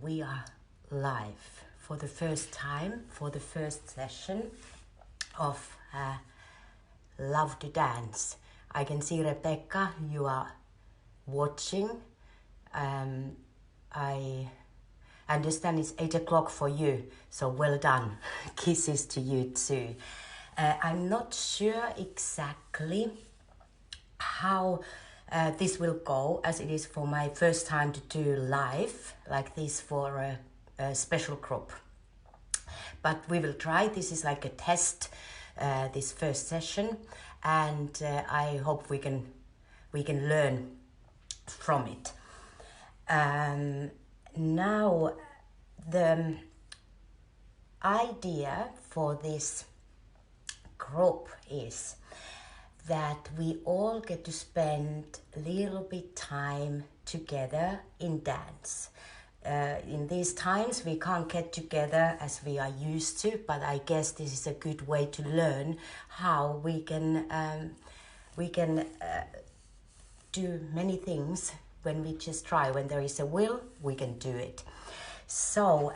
we are live for the first time, for the first session of Love to Dance. I can see Rebecca, you are watching. I understand it's 8 o'clock for you, so well done. Kisses to you too. I'm not sure exactly how this will go, as it is for my first time to do live like this for a special group. But we will try. This is like a test, this first session, and I hope we can learn from it. Now, the idea for this group is that we all get to spend a little bit time together in dance. In these times we can't get together as we are used to, but I guess this is a good way to learn how we can do many things when we just try. When there is a will, we can do it. So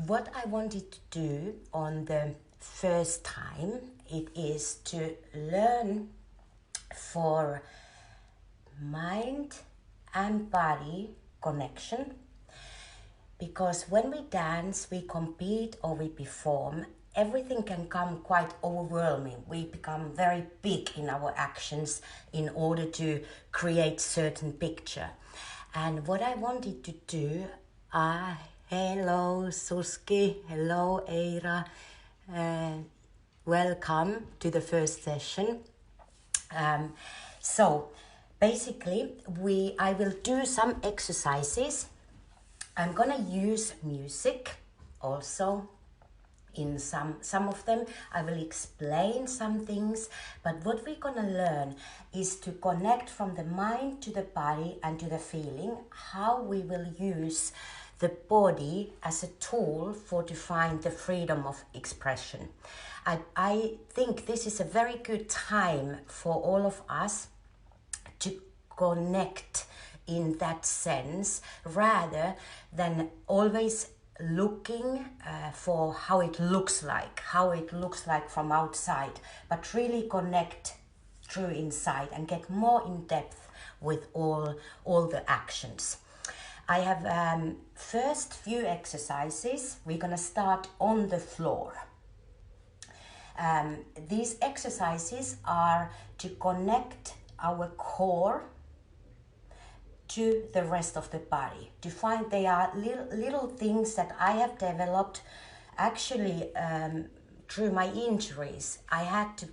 what I wanted to do on the first time, it is to learn for mind and body connection, because when we dance, we compete or we perform, everything can come quite overwhelming. We become very big in our actions in order to create certain picture. And what I wanted to do, hello Suski, hello Eira, welcome to the first session. So basically I will do some exercises. I'm gonna use music also in some of them. I will explain some things, but what we're gonna learn is to connect from the mind to the body and to the feeling, how we will use the body as a tool to find the freedom of expression. I think this is a very good time for all of us to connect in that sense, rather than always looking for how it looks like from outside, but really connect through inside and get more in depth with all the actions. I have first few exercises. We're gonna start on the floor. These exercises are to connect our core to the rest of the body, to find they are little things that I have developed actually through my injuries. I had to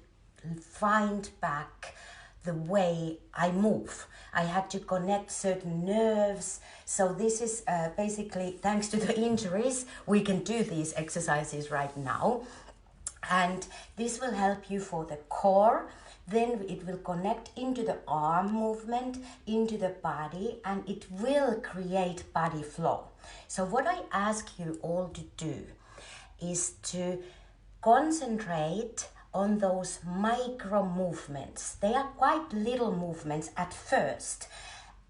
find back the way I move. I had to connect certain nerves. So this is basically, thanks to the injuries, we can do these exercises right now. And this will help you for the core. Then it will connect into the arm movement, into the body, and it will create body flow. So what I ask you all to do is to concentrate on those micro movements. They are quite little movements at first.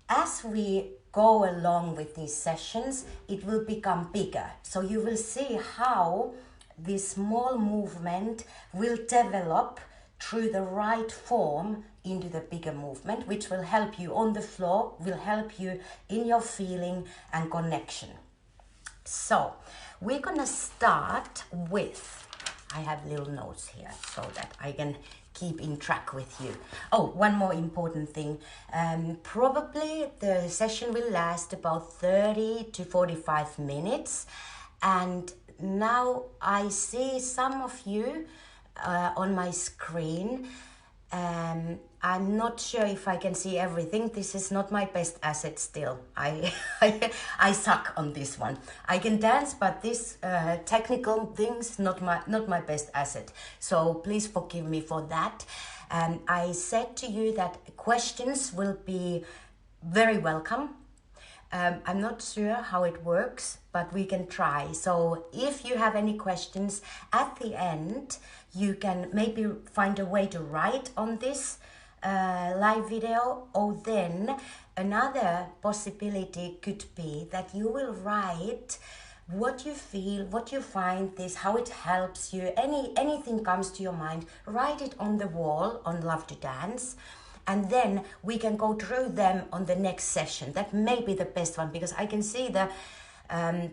As we go along with these sessions, it will become bigger. So you will see how this small movement will develop through the right form into the bigger movement, which will help you on the floor, will help you in your feeling and connection. So we're gonna start with, I have little notes here so that I can keep in track with you. Oh, one more important thing. Probably the session will last about 30 to 45 minutes. And now I see some of you on my screen. I'm not sure if I can see everything. This is not my best asset still. I suck on this one. I can dance, but this technical things not my best asset. So please forgive me for that. I said to you that questions will be very welcome. I'm not sure how it works, but we can try. So if you have any questions at the end, you can maybe find a way to write on this live video, or then another possibility could be that you will write what you feel, what you find this, how it helps you, anything comes to your mind, write it on the wall on Love to Dance, and then we can go through them on the next session. That may be the best one, because I can see the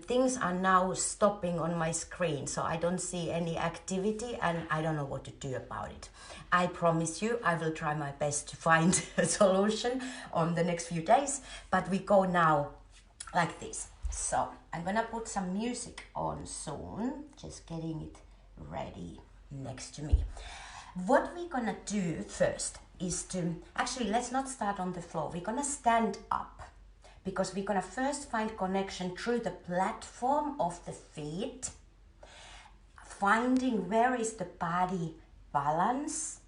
things are now stopping on my screen, so I don't see any activity and I don't know what to do about it. I promise you I will try my best to find a solution on the next few days, but we go now like this. So I'm gonna put some music on soon, just getting it ready next to me. What we're gonna do first is to, actually let's not start on the floor, we're gonna stand up, because we're gonna first find connection through the platform of the feet, finding where is the body balance,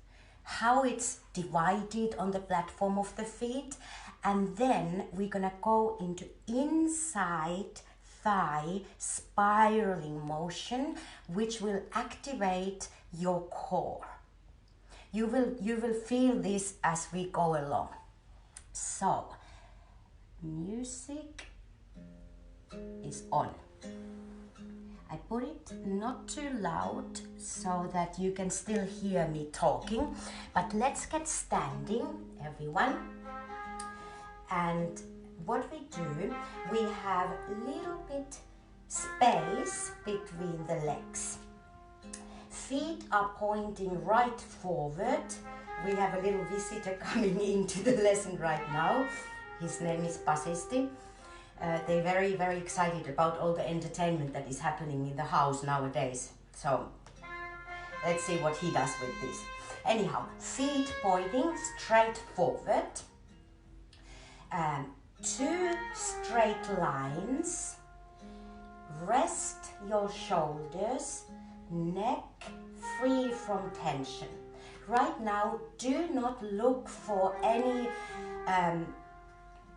how it's divided on the platform of the feet, and then we're gonna go into inside thigh spiraling motion, which will activate your core. You will feel this as we go along. So, music is on. I put it not too loud so that you can still hear me talking, but let's get standing, everyone. And what we do, we have a little bit space between the legs. Feet are pointing right forward. We have a little visitor coming into the lesson right now. His name is Pasisti. They're very, very excited about all the entertainment that is happening in the house nowadays. So let's see what he does with this. Anyhow, feet pointing straight forward. 2 straight lines. Rest your shoulders, neck free from tension. Right now, do not look for any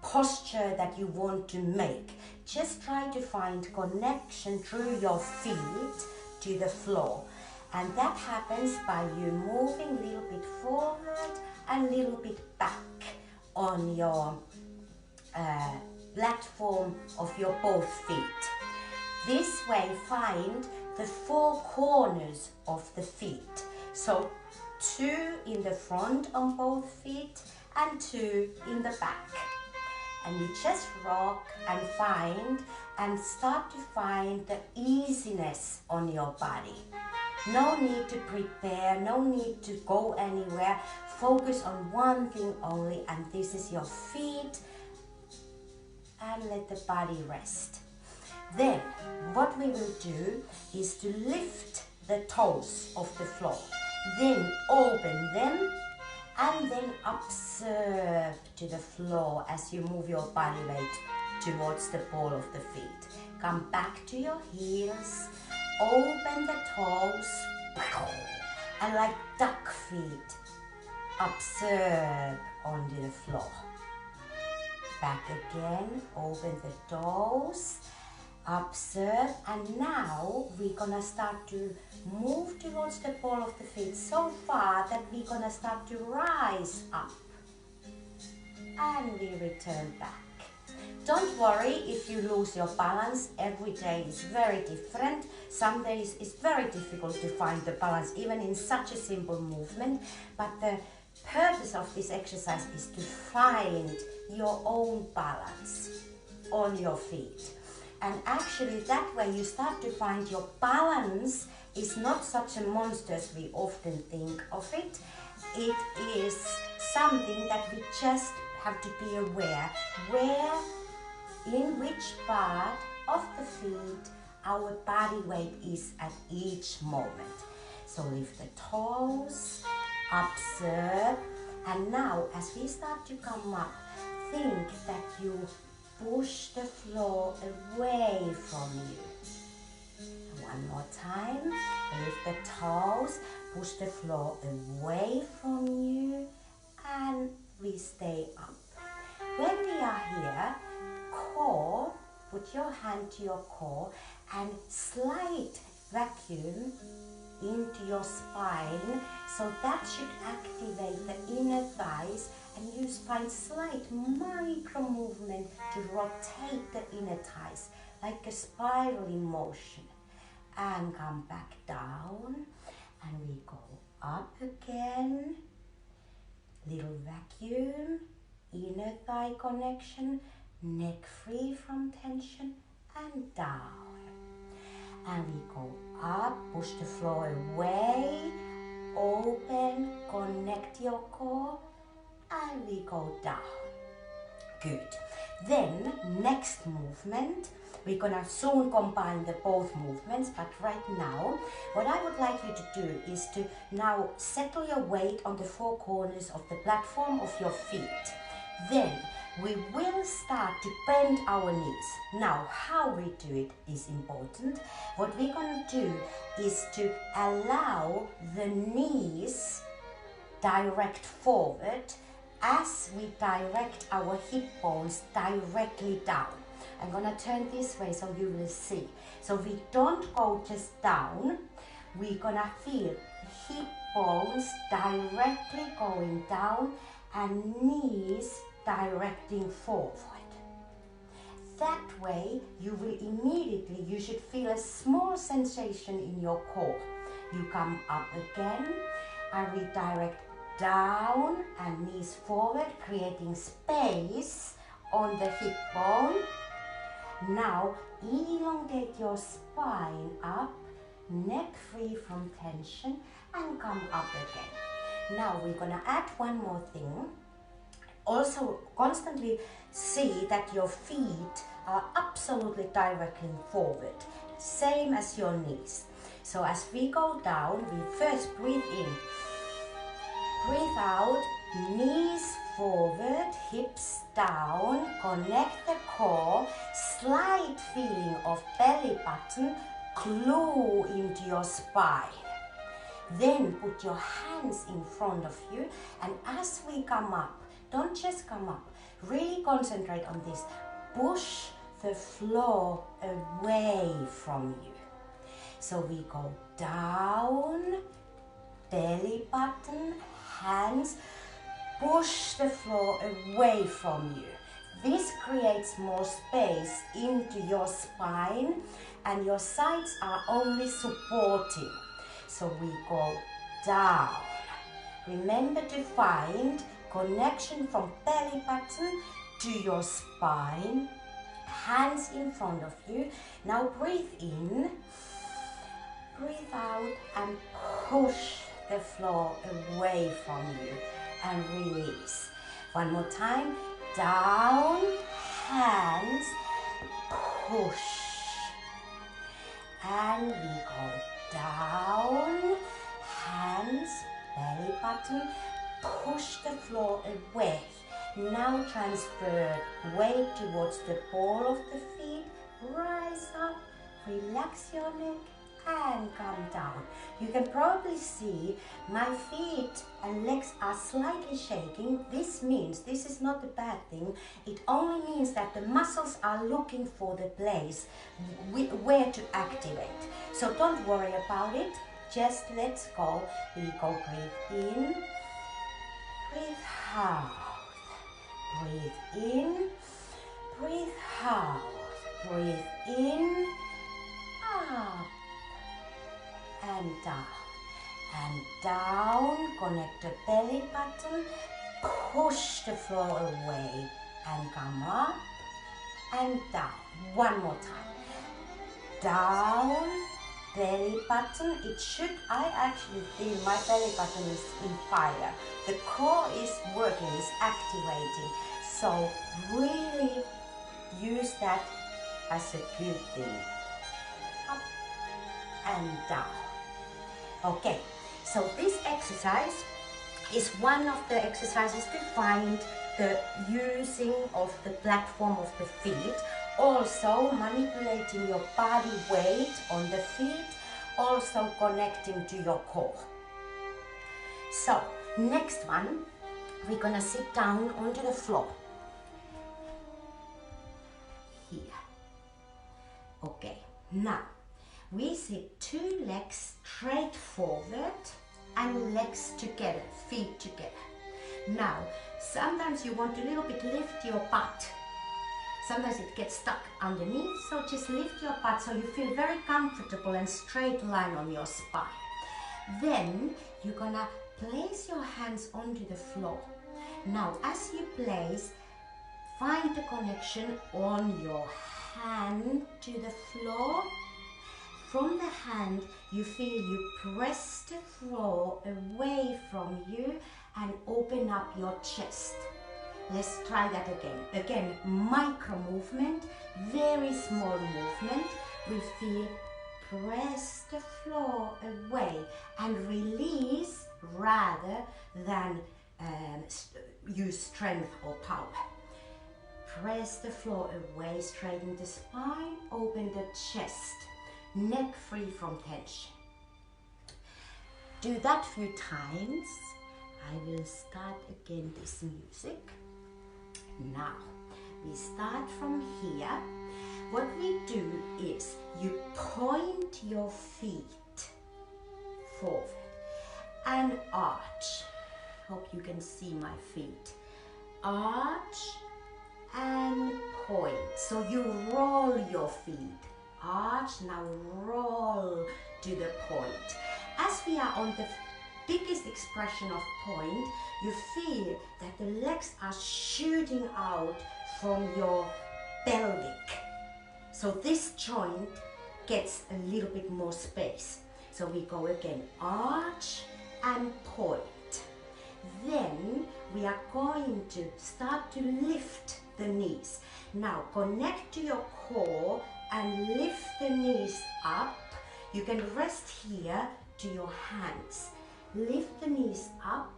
posture that you want to make. Just try to find connection through your feet to the floor. And that happens by you moving a little bit forward and a little bit back on your platform of your both feet. This way, find the 4 corners of the feet. So 2 in the front on both feet and 2 in the back. And you just rock and find and start to find the easiness on your body. No need to prepare, no need to go anywhere. Focus on one thing only, and this is your feet, and let the body rest. Then what we will do is to lift the toes off the floor, then open them, and then observe to the floor as you move your body weight towards the ball of the feet. Come back to your heels, open the toes, and like duck feet, observe onto the floor. Back again, open the toes, observe, and now we're gonna start to move towards the ball of the feet so far that we're gonna start to rise up, and we return back. Don't worry if you lose your balance. Every day is very different. Some days it's very difficult to find the balance even in such a simple movement, but the purpose of this exercise is to find your own balance on your feet. And actually that way you start to find your balance is not such a monster as we often think of it. It is something that we just have to be aware where, in which part of the feet our body weight is at each moment. So lift the toes, observe, and now as we start to come up, think that you push the floor away from you. One more time, lift the toes, push the floor away from you, and we stay up. When we are here, core, put your hand to your core and slight vacuum into your spine, so that should activate the inner thigh thighs, and use find slight micro movement to rotate the inner thighs like a spiraling motion. And come back down, and we go up again. Little vacuum, inner thigh connection, neck free from tension, and down. And we go up, push the floor away, open, connect your core, and we go down. Good. Then next movement, we're gonna soon combine the both movements, but right now what I would like you to do is to now settle your weight on the four corners of the platform of your feet. Then we will start to bend our knees. Now how we do it is important. What we're gonna do is to allow the knees direct forward as we direct our hip bones directly down. I'm gonna turn this way so you will see. So we don't go just down, we're gonna feel hip bones directly going down and knees directing forward. That way you will immediately, you should feel a small sensation in your core. You come up again and we direct down and knees forward, creating space on the hip bone. Now elongate your spine up, neck free from tension, and come up again. Now we're gonna add one more thing. Also constantly see that your feet are absolutely directly forward, same as your knees. So as we go down, we first breathe in, breathe out, knees forward, hips down, connect the core, slight feeling of belly button, glue into your spine. Then put your hands in front of you, and as we come up, don't just come up, really concentrate on this. Push the floor away from you. So we go down, belly button, hands, push the floor away from you. This creates more space into your spine and your sides are only supporting. So we go down. Remember to find connection from belly button to your spine, hands in front of you. Now breathe in, breathe out, and push the floor away from you and release. One more time, down, hands, push, and we go down, hands, belly button, push the floor away. Now transfer weight towards the ball of the feet, rise up, relax your neck, and come down. You can probably see my feet and legs are slightly shaking. This means this is not a bad thing. It only means that the muscles are looking for the place where to activate. So don't worry about it. Just let's go. We go breathe in, breathe out, breathe in, breathe out, breathe in, up, and down, connect the belly button, push the floor away, and come up, and down. One more time. Down, belly button, I actually feel my belly button is in fire. The core is working, is activating. So really use that as a good thing. Up and down. Okay, so this exercise is one of the exercises to find the using of the platform of the feet. Also manipulating your body weight on the feet, also connecting to your core. So next one, we're gonna sit down onto the floor. Here. Okay, now we sit two legs straight forward and legs together, feet together. Now, sometimes you want to a little bit lift your butt. Sometimes it gets stuck underneath, so just lift your butt so you feel very comfortable and straight line on your spine. Then you're gonna place your hands onto the floor. Now, as you place, find the connection on your hand to the floor. From the hand, you feel you press the floor away from you and open up your chest. Let's try that again. Again, micro movement, very small movement. We feel press the floor away and release rather than use strength or power. Press the floor away, straighten the spine, open the chest, neck free from tension. Do that few times. I will start again this music. Now, we start from here. What we do is you point your feet forward and arch. Hope you can see my feet. Arch and point. So you roll your feet. Arch, now roll to the point. As we are on the biggest expression of point, you feel that the legs are shooting out from your pelvic. So this joint gets a little bit more space. So we go again, arch and point. Then we are going to start to lift the knees. Now connect to your core and lift the knees up. You can rest here to your hands. Lift the knees up,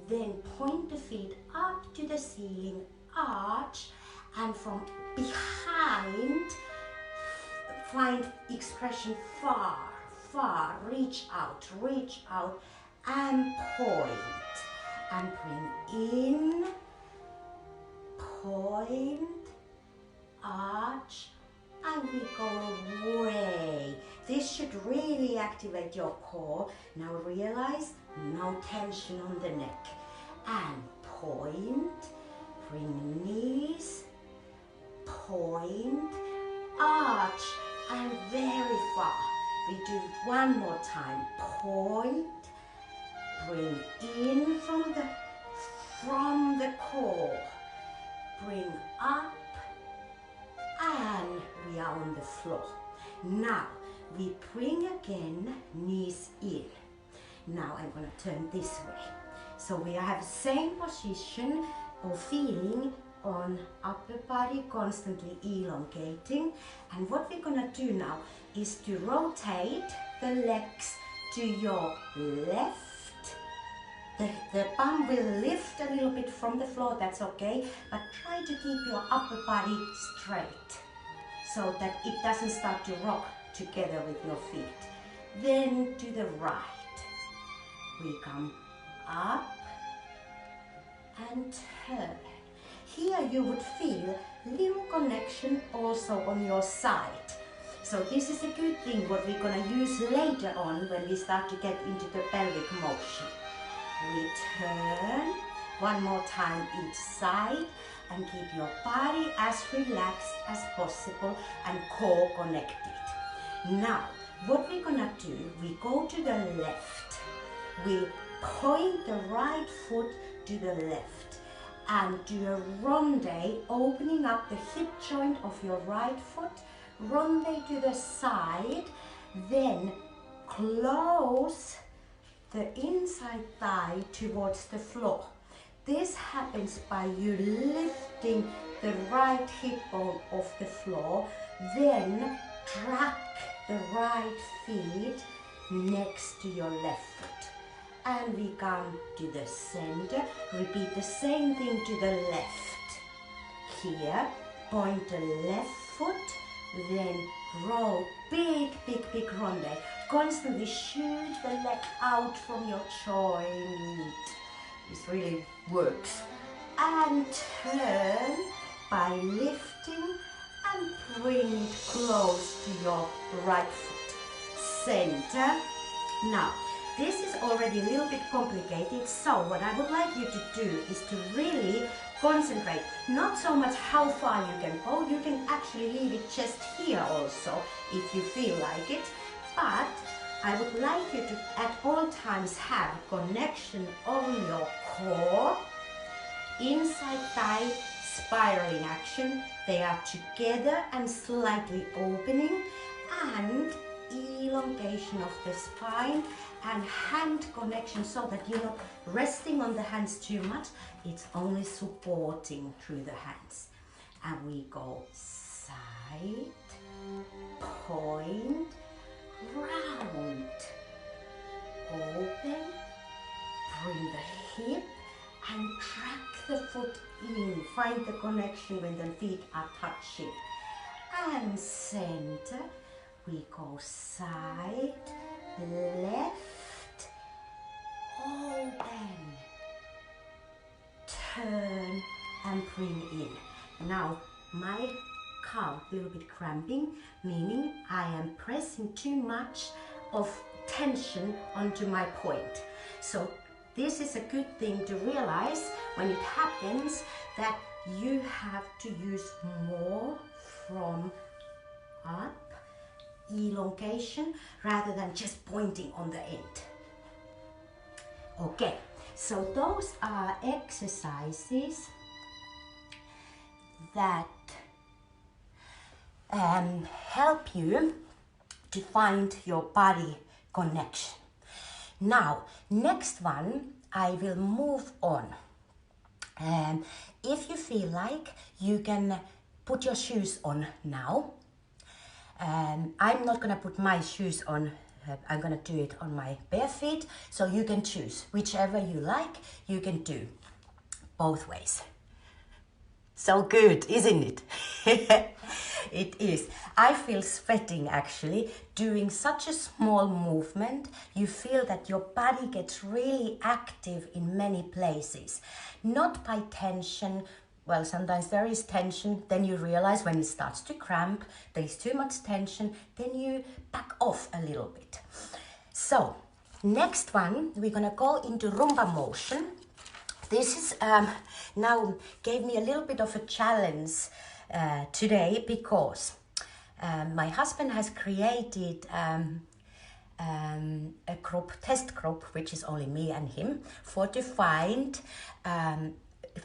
then point the feet up to the ceiling, arch, and from behind, find expression far, far, reach out, and point. And bring in, point, arch, and we go away. This should really activate your core. Now realize no tension on the neck. And point, bring knees, point, arch, and very far. We do one more time. Point, bring in from the core, bring up, and we are on the floor. Now we bring again knees in. Now I'm going to turn this way. So we have the same position or feeling on upper body, constantly elongating. And what we're going to do now is to rotate the legs to your left. The bum will lift a little bit from the floor, that's okay, but try to keep your upper body straight so that it doesn't start to rock together with your feet. Then to the right. We come up and turn. Here you would feel little connection also on your side. So this is a good thing what we're going to use later on when we start to get into the pelvic motion. We turn one more time each side and keep your body as relaxed as possible and core connected. Now, what we're gonna do, we go to the left. We point the right foot to the left and do a ronde, opening up the hip joint of your right foot, ronde to the side, then close the inside thigh towards the floor. This happens by you lifting the right hip bone off the floor, then track the right feet next to your left foot. And we come to the center, repeat the same thing to the left. Here, point the left foot, then roll, big ronde. Constantly shoot the leg out from your joint. This really works. And turn by lifting and bring it close to your right foot. Center. Now, This is already a little bit complicated, so what I would like you to do is to really concentrate, not so much how far you can go, you can actually leave it just here also if you feel like it, but I would like you to at all times have connection on your core, inside thigh, spiraling action, they are together and slightly opening, and elongation of the spine and hand connection so that you're not resting on the hands too much, it's only supporting through the hands. And we go side, point, round, open, bring the hip and track the foot in, find the connection when the feet are touching. And center, we go side, left, open, turn and bring in. Now my calf a little bit cramping, meaning I am pressing too much of tension onto my point. So this is a good thing to realize when it happens, that you have to use more from up, elongation, rather than just pointing on the end. Okay, so those are exercises that help you to find your body connection. Now, next one, I will move on. If you feel like, you can put your shoes on now. I'm not gonna put my shoes on, I'm gonna do it on my bare feet, so you can choose whichever you like, you can do both ways. So good, isn't it? It is. I feel sweating actually. Doing such a small movement, you feel that your body gets really active in many places. Not by tension. Well, sometimes there is tension, then you realize when it starts to cramp, there's too much tension, then you back off a little bit. So, next one, we're gonna go into Rumba motion. This is now gave me a little bit of a challenge today, because my husband has created a group, test group, which is only me and him, for to find,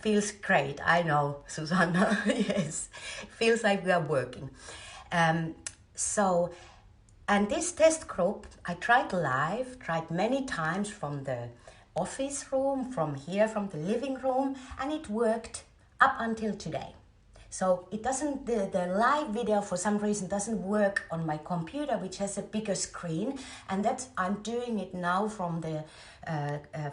feels great, I know, Susanna, yes, feels like we are working. And this test group, I tried live, tried many times from the office room, from here, from the living room, and it worked up until today. So it doesn't, the live video for some reason doesn't work on my computer, which has a bigger screen, and that's, I'm doing it now from the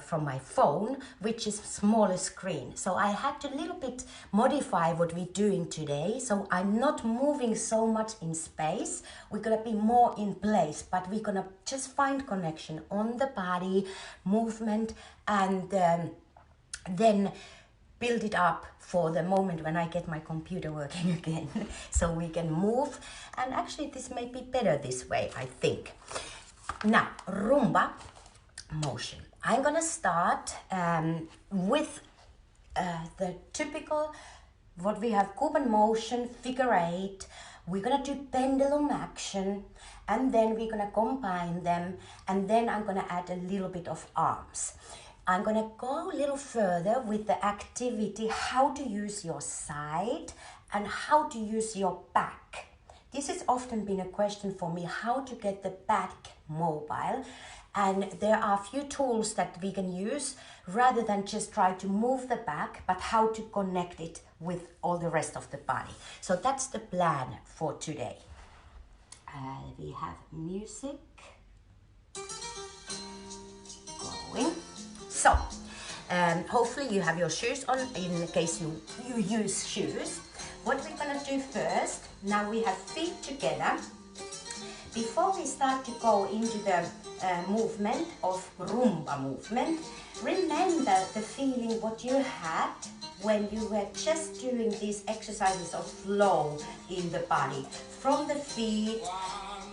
from my phone, which is smaller screen. So I had to a little bit modify what we're doing today. So I'm not moving so much in space. We're gonna be more in place, but we're gonna just find connection on the body, movement, and then build it up for the moment when I get my computer working again, so we can move. And actually this may be better this way, I think. Now, Rumba motion. I'm gonna start with the typical, what we have, Cuban motion, figure 8. We're gonna do pendulum action, and then we're gonna combine them, and then I'm gonna add a little bit of arms. I'm gonna go a little further with the activity, how to use your side and how to use your back. This has often been a question for me, how to get the back mobile. And there are a few tools that we can use rather than just try to move the back, but how to connect it with all the rest of the body. So that's the plan for today. We have music going. So, hopefully you have your shoes on in case you use shoes. What we're gonna do first, now we have feet together. Before we start to go into the movement of Rumba movement, remember the feeling what you had when you were just doing these exercises of flow in the body. From the feet,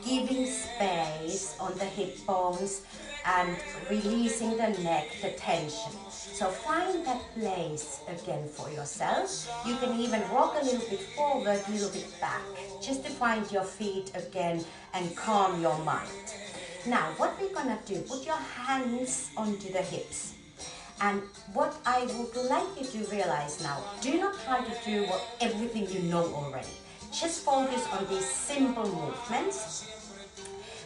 giving space on the hip bones, and releasing the neck, the tension. So find that place again for yourself. You can even rock a little bit forward, a little bit back, just to find your feet again and calm your mind. Now, what we're gonna do, put your hands onto the hips. And what I would like you to realize now, do not try to do everything you know already. Just focus on these simple movements.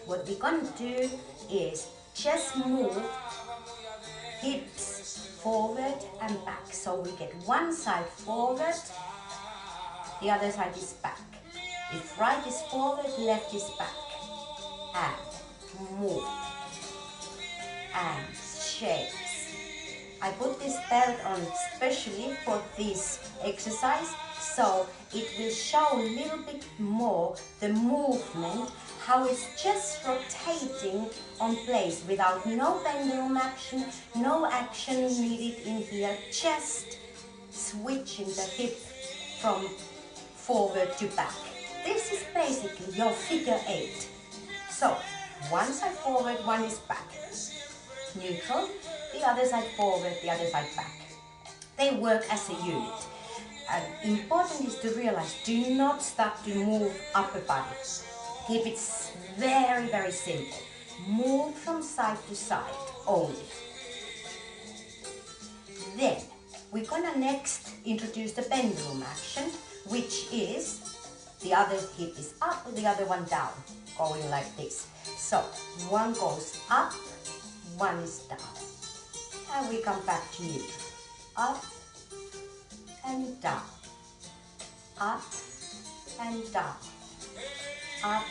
What we're gonna do is just move hips forward and back. So we get one side forward, the other side is back. If right is forward, left is back. And move. And shake. I put this belt on especially for this exercise, so it will show a little bit more the movement, how it's just rotating on place without no pendulum action, no action needed in here, just switching the hip from forward to back. This is basically your figure 8. So one side forward, one is back. Neutral, the other side forward, the other side back. They work as a unit. And important is to realize, do not start to move upper body. Keep it very, very simple. Move from side to side only. Then, we're gonna next introduce the pendulum action, which is the other hip is up, the other one down, going like this. So, one goes up, one is down. And we come back to neutral. Up and down. Up and down. Up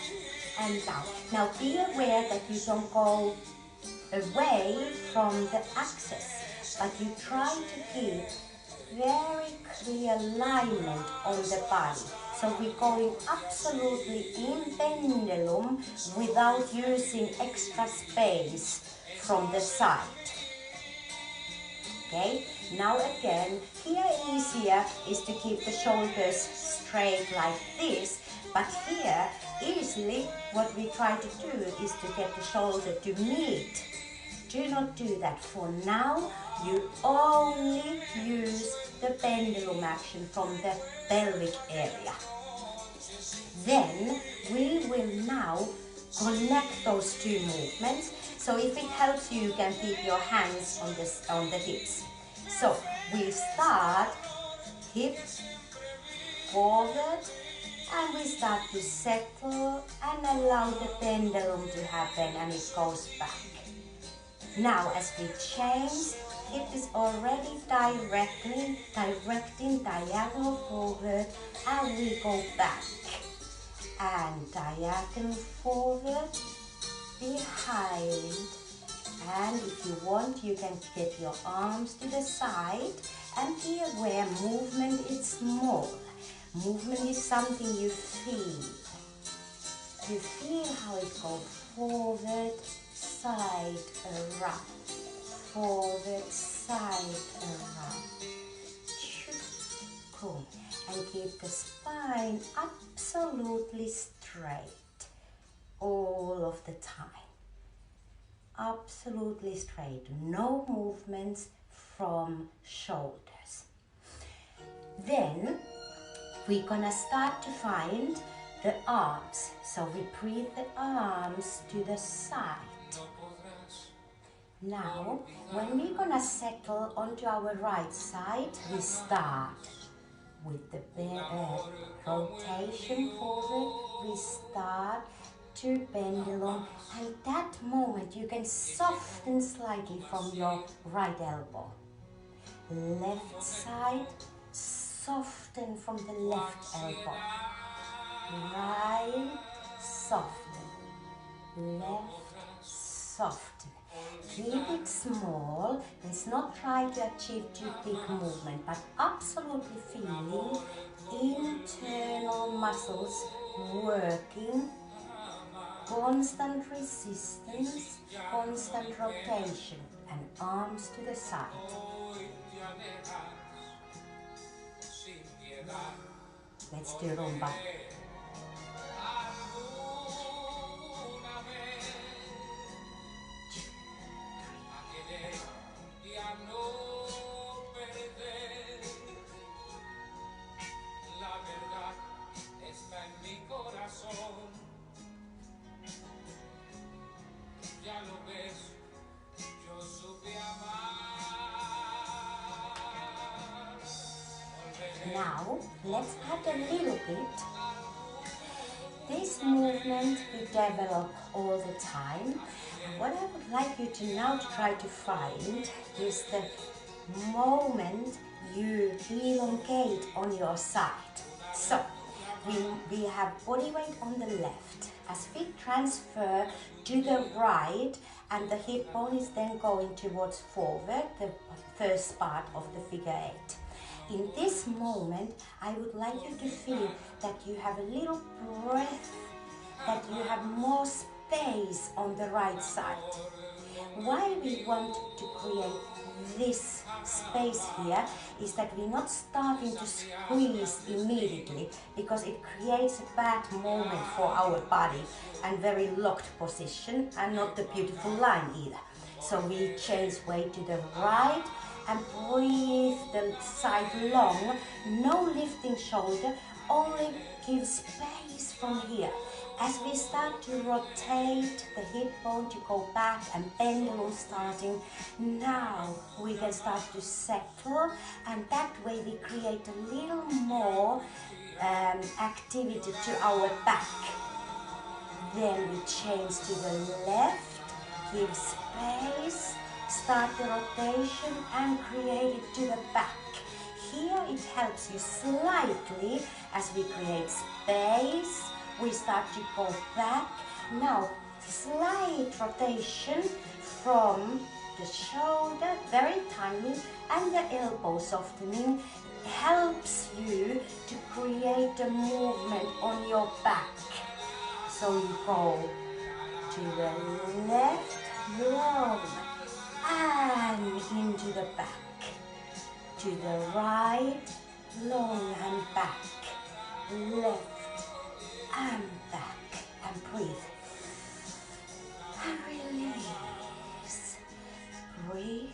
and down. Now be aware that you don't go away from the axis, but you try to keep very clear alignment on the body. So we're going absolutely in pendulum without using extra space from the side. Okay, now again, here easier is to keep the shoulders straight like this, but here easily what we try to do is to get the shoulder to meet. Do not do that for now. You only use the pendulum action from the pelvic area. Then we will now connect those two movements. So if it helps you, you can keep your hands on the hips. So we start hips forward and we start to settle and allow the pendulum to happen and it goes back. Now as we change, hip is already directing diagonal forward and we go back. And diagonal forward, behind, and if you want you can get your arms to the side and be aware movement is small. Movement is something you feel. You feel how it goes forward, side, around, forward, side, around. Cool. And keep the spine absolutely straight all of the time. Absolutely straight, no movements from shoulders. Then we're gonna start to find the arms. So we breathe the arms to the side. Now, when we're gonna settle onto our right side, we start with the rotation forward. We start to pendulum, and that moment you can soften slightly from your right elbow. Left side, soften from the left elbow. Right, soften. Left, soften. Keep it small. Let's not try to achieve too big movement, but absolutely feeling internal muscles working. Constant resistance, constant rotation, and arms to the side. Let's do rumba. Now, let's add a little bit. This movement we develop all the time. And what I would like you to now try to find is the moment you elongate on your side. So, we have body weight on the left. As feet transfer to the right and the hip bone is then going towards forward, the first part of the figure 8. In this moment, I would like you to feel that you have a little breath, that you have more space on the right side. Why we want to create this space here is that we're not starting to squeeze immediately, because it creates a bad moment for our body and very locked position and not the beautiful line either. So we change weight to the right and breathe the side long, no lifting shoulder, only give space from here. As we start to rotate the hip bone to go back and pendulum starting, now we can start to settle, and that way we create a little more activity to our back. Then we change to the left, give space, start the rotation and create it to the back. Here it helps you slightly as we create space. We start to go back. Now, slight rotation from the shoulder, very tiny, and the elbow softening helps you to create a movement on your back. So you go to the left, long, and into the back. To the right, long and back. Left and back, and breathe and release. Breathe.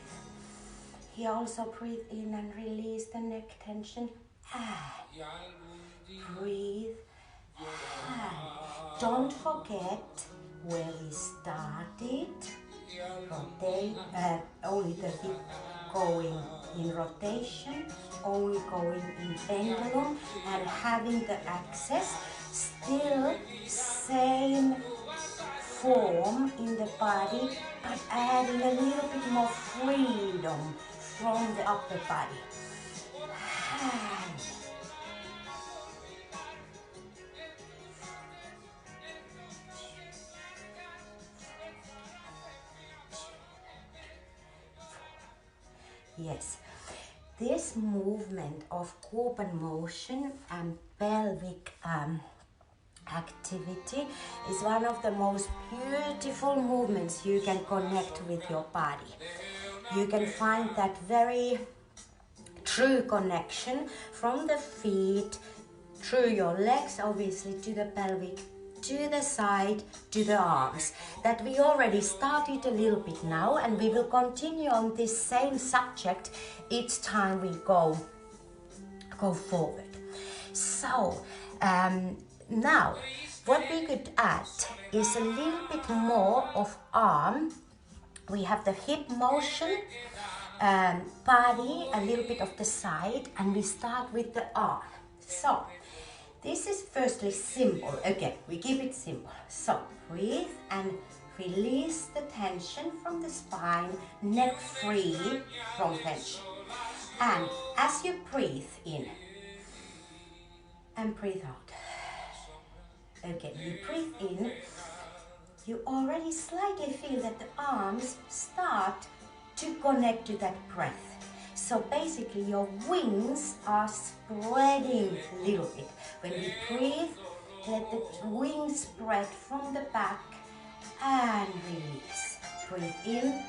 Here also breathe in and release the neck tension. And breathe. And don't forget where we started. Rotate, only the hip going in rotation, only going in pendulum, and having the access. Still same form in the body, but adding a little bit more freedom from the upper body. And yes, this movement of open motion and pelvic activity is one of the most beautiful movements you can connect with your body. You can find that very true connection from the feet, through your legs, obviously, to the pelvic, to the side, to the arms. That we already started a little bit now, and we will continue on this same subject each time we go forward. So, now, what we could add is a little bit more of arm. We have the hip motion, body, a little bit of the side, and we start with the arm. So, this is firstly simple. Again, we keep it simple. So, breathe and release the tension from the spine, neck free from tension. And as you breathe in and breathe out, again, you breathe in, you already slightly feel that the arms start to connect to that breath. So basically your wings are spreading a little bit. When we breathe, let the wings spread from the back and release. Breathe in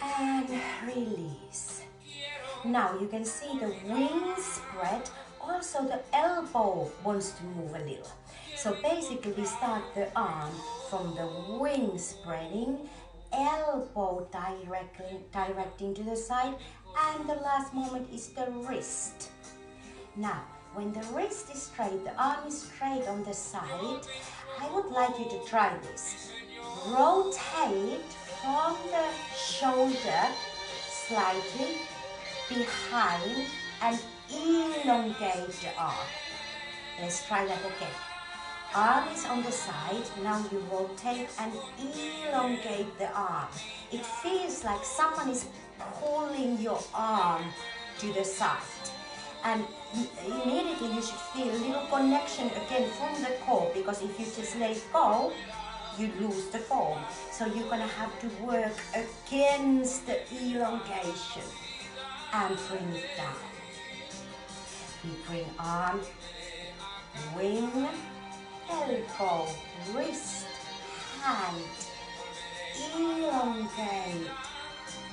and release. Now you can see the wings spread. Also the elbow wants to move a little. So basically we start the arm from the wing spreading, elbow directing to the side, and the last moment is the wrist. Now, when the wrist is straight, the arm is straight on the side, I would like you to try this. Rotate from the shoulder slightly behind and elongate the arm. Let's try that again. Arm is on the side, now you rotate and elongate the arm. It feels like someone is pulling your arm to the side. And immediately you should feel a little connection again from the core, because if you just let it go, you lose the form. So you're gonna have to work against the elongation and bring it down. We bring arm, wing, elbow, wrist, hand, elongate,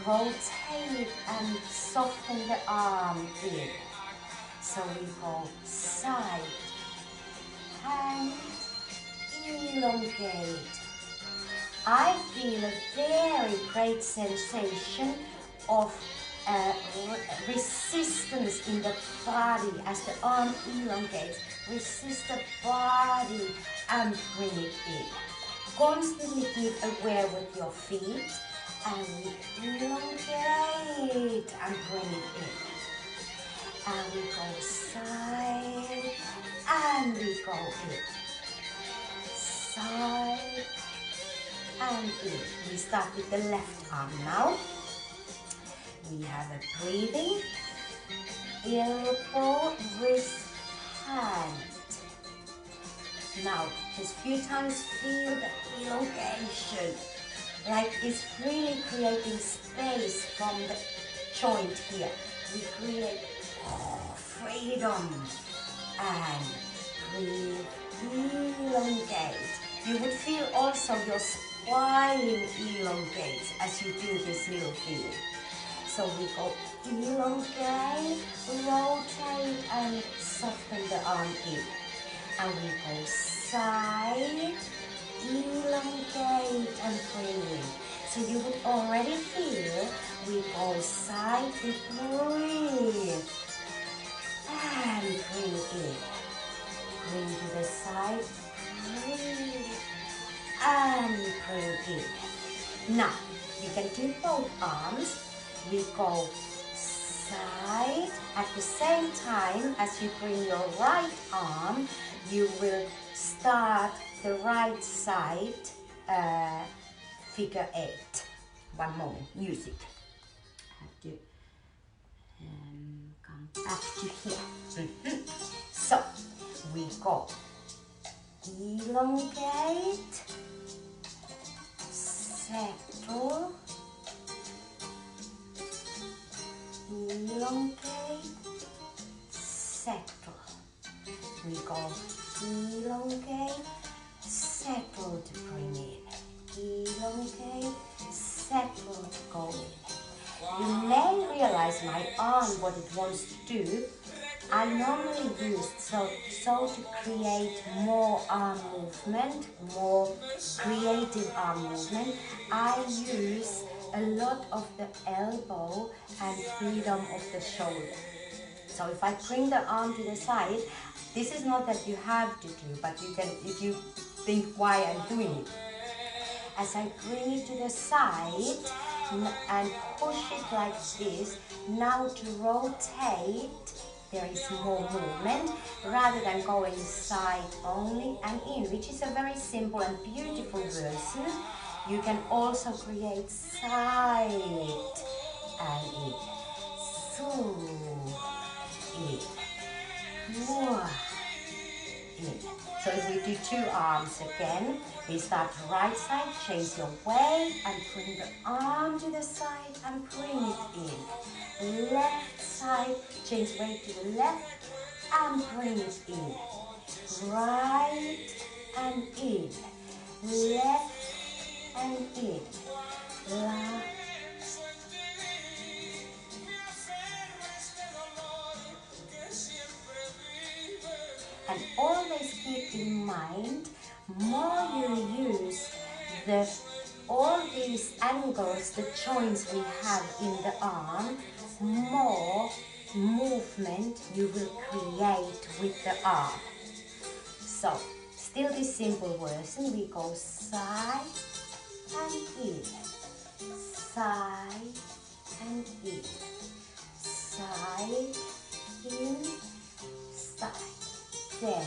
rotate and soften the arm in. So we go side, hand, elongate. I feel a very great sensation of resistance in the body as the arm elongates. Resist the body and bring it in. Constantly keep aware with your feet and we elongate and bring it in. And we go side and we go in. Side and in. We start with the left arm now. We have a breathing, elbow, wrist, hand. Now, just a few times feel the elongation, like it's really creating space from the joint here. We create freedom and breathe, elongate. You would feel also your spine elongates as you do this little feeling. So we go elongate, rotate and soften the arm in. And we go side, elongate and bring in. So you would already feel we go side, we breathe and bring in. Bring to the side, breathe and bring in. Now, you can do both arms. We go side. At the same time as you bring your right arm, you will start the right side figure 8. One moment, music. I have to come back to here. So, we go elongate, settle, elongate, settle. We go elongate, settle to bring in. Elongate, settle to go in. You may realize my arm, what it wants to do. I normally use so to create more arm movement, more creative arm movement. I use a lot of the elbow and freedom of the shoulder. So if I bring the arm to the side, this is not that you have to do, but you can, if you think why I'm doing it. As I bring it to the side and push it like this, now to rotate, there is more movement rather than going side only and in, which is a very simple and beautiful version. You can also create side and in, so in, more in. So if we do 2 arms again, we start right side, change your weight and bring the arm to the side and bring it in. Left side, change weight to the left and bring it in. Right and in. Left and in. And always keep in mind, more you use all these angles, the joints we have in the arm, more movement you will create with the arm. So, still this simple version, we go side and in, side and in, side then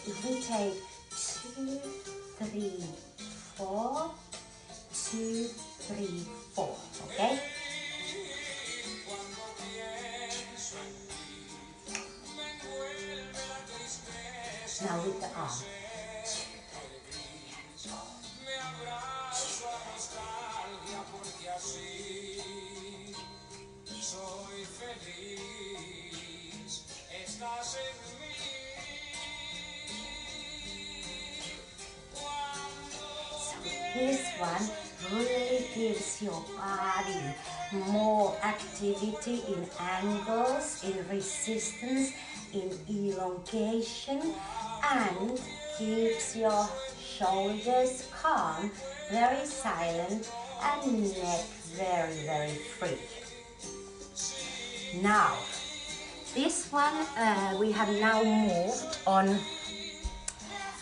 if we take 2, 3, 4, 2, 3, 4, okay? Now with the arm. 2, 3, 4. This one really gives your body more activity in angles, in resistance, in elongation, and keeps your shoulders calm, very silent, and neck very, very free. Now, this one we have now moved on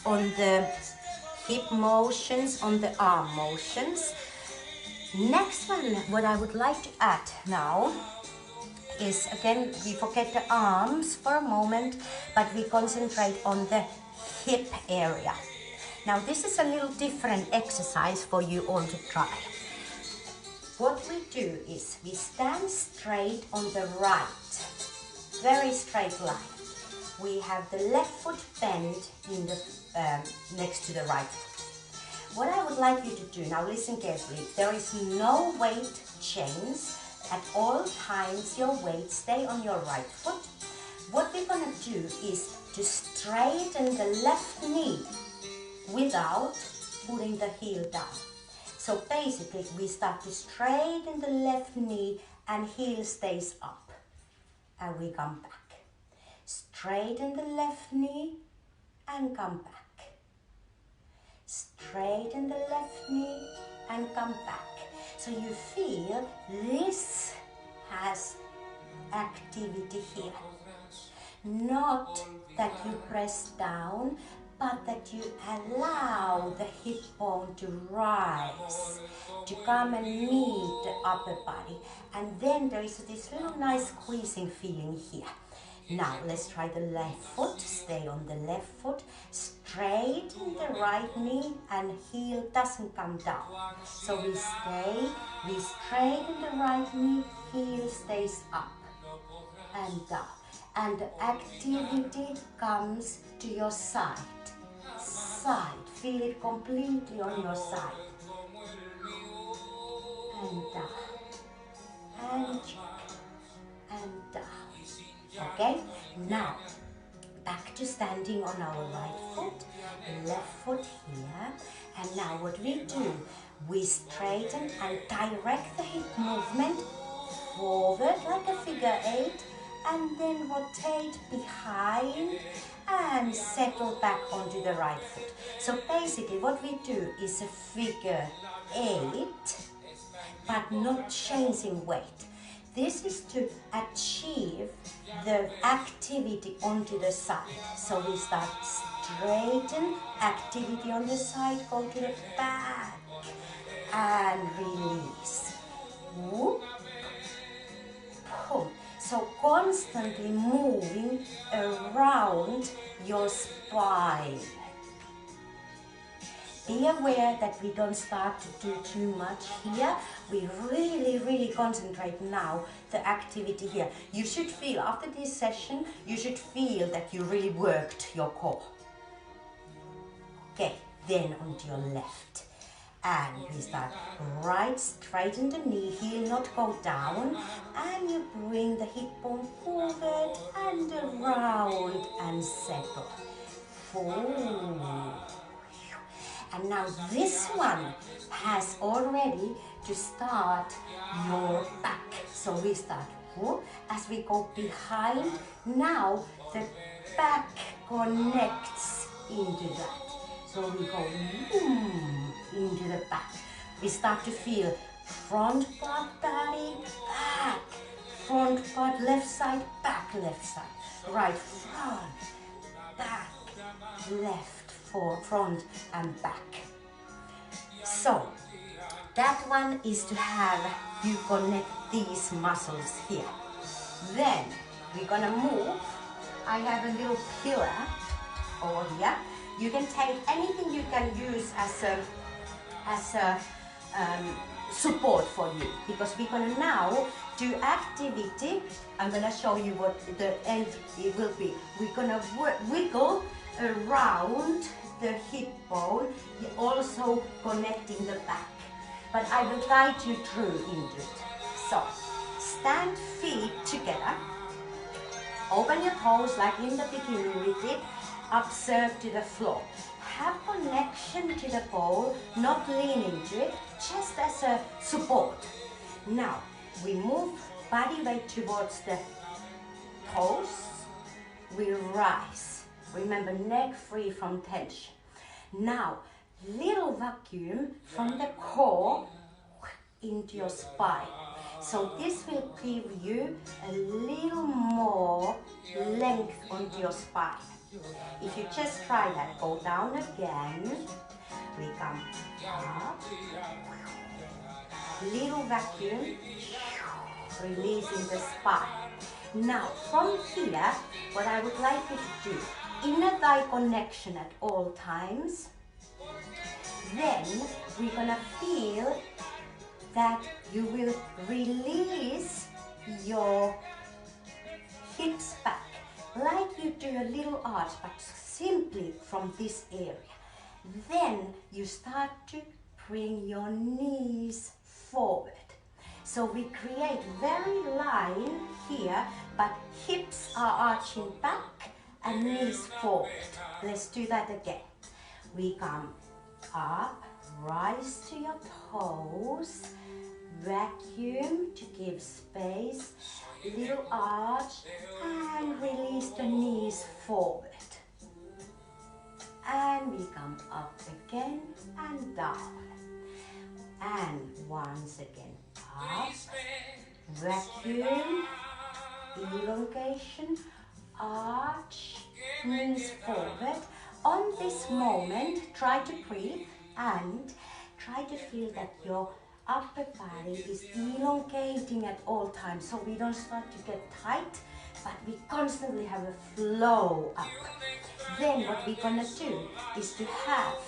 the hip motions, on the arm motions. Next one, what I would like to add now is, again, we forget the arms for a moment, but we concentrate on the hip area. Now this is a little different exercise for you all to try. What we do is we stand straight on the right, very straight line. We have the left foot bent in the next to the right foot. What I would like you to do, now listen carefully, there is no weight change. At all times your weight stay on your right foot. What we're going to do is to straighten the left knee without putting the heel down. So basically we start to straighten the left knee and heel stays up. And we come back. Straighten the left knee and come back. Straighten the left knee and come back. So you feel this has activity here. Not that you press down, but that you allow the hip bone to rise, to come and meet the upper body. And then there is this little nice squeezing feeling here. Now let's try the left foot, stay on the left foot, straighten the right knee and heel doesn't come down. So we straighten the right knee, heel stays up and down. And the activity comes to your side, feel it completely on your side. And down, and check, and down. Okay, now back to standing on our right foot, left foot here. And now what we do, we straighten and direct the hip movement forward like a figure 8, and then rotate behind and settle back onto the right foot. So basically what we do is a figure 8, but not changing weight. This is to achieve the activity onto the side. So we start straighten, activity on the side, go to the back and release. Whoop, pull. So constantly moving around your spine. Be aware that we don't start to do too much here. We really concentrate now the activity here. You should feel, after this session, you should feel that you really worked your core. Okay, then onto your left. And we start right, straighten the knee, heel not go down. And you bring the hip bone forward and around and settle. Forward. And now this one has already to start your back. So we start as we go behind. Now the back connects into that. So we go into the back. We start to feel front part body, back. Front part left side, back left side. Right front, back, left. For front and back. So that one is to have you connect these muscles here. Then we're gonna move. I have a little pillar over here. You can take anything you can use as a support for you, because we're gonna now do activity. I'm gonna show you what the end it will be. We're gonna wiggle around the hip bone, also connecting the back. But I will guide you through into it. So, stand feet together. Open your toes like in the beginning we did. Observe to the floor. Have connection to the pole, not lean into it, just as a support. Now, we move body weight towards the toes. We rise. Remember, neck free from tension. Now, little vacuum from the core into your spine. So this will give you a little more length onto your spine. If you just try that, go down again. We come up. Little vacuum, releasing the spine. Now, from here, what I would like you to do, inner thigh connection at all times. Then we're gonna feel that you will release your hips back, like you do a little arch, but simply from this area. Then you start to bring your knees forward. So we create very line here, but hips are arching back and knees forward. Let's do that again. We come up, rise to your toes, vacuum to give space, little arch, and release the knees forward. And we come up again and down. And once again up, vacuum, elongation, arch, knees forward. On this moment, try to breathe and try to feel that your upper body is elongating at all times, so we don't start to get tight, but we constantly have a flow up. Then what we're gonna do is to have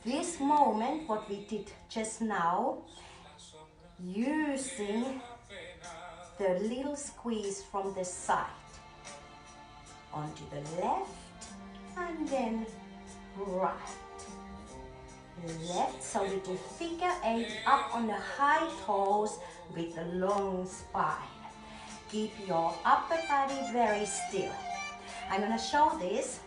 this moment, what we did just now, using the little squeeze from the side onto the left and then right. Left, so we do figure 8 up on the high toes with a long spine. Keep your upper body very still. I'm gonna show this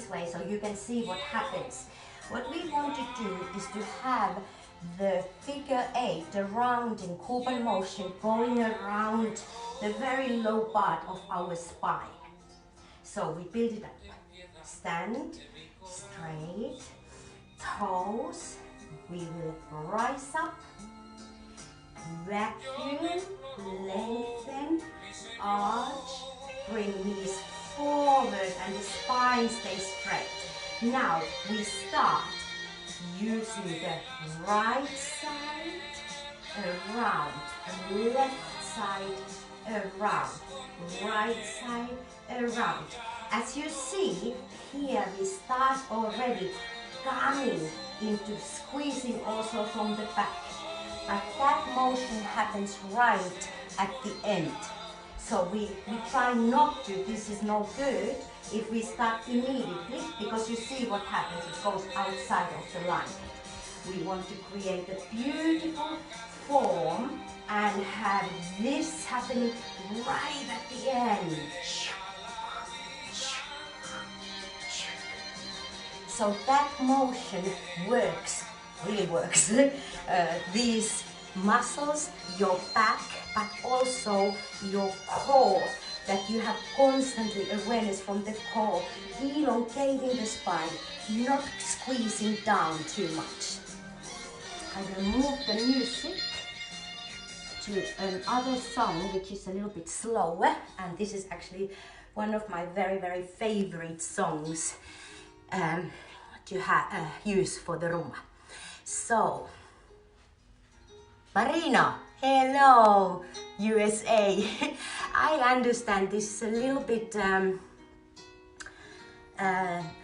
way so you can see what happens. What we want to do is to have the figure 8, the rounding, Kuban motion, going around the very low part of our spine. So we build it up. Stand straight, toes, we will rise up, vacuum, lengthen, arch, bring knees forward and the spine stays straight. Now we start using the right side around, left side around, right side around. As you see, here we start already coming into squeezing also from the back. But that motion happens right at the end. So we try not to, this is no good if we start immediately, because you see what happens, it goes outside of the line. We want to create a beautiful form and have this happening right at the end. So that motion works, really works. These muscles, your back, but also your core, that you have constantly awareness from the core, elongating the spine, not squeezing down too much. I will move the music to another song which is a little bit slower, and this is actually one of my very, very favorite songs to use for the rumba. So, Marina, hello, USA. I understand this is a little bit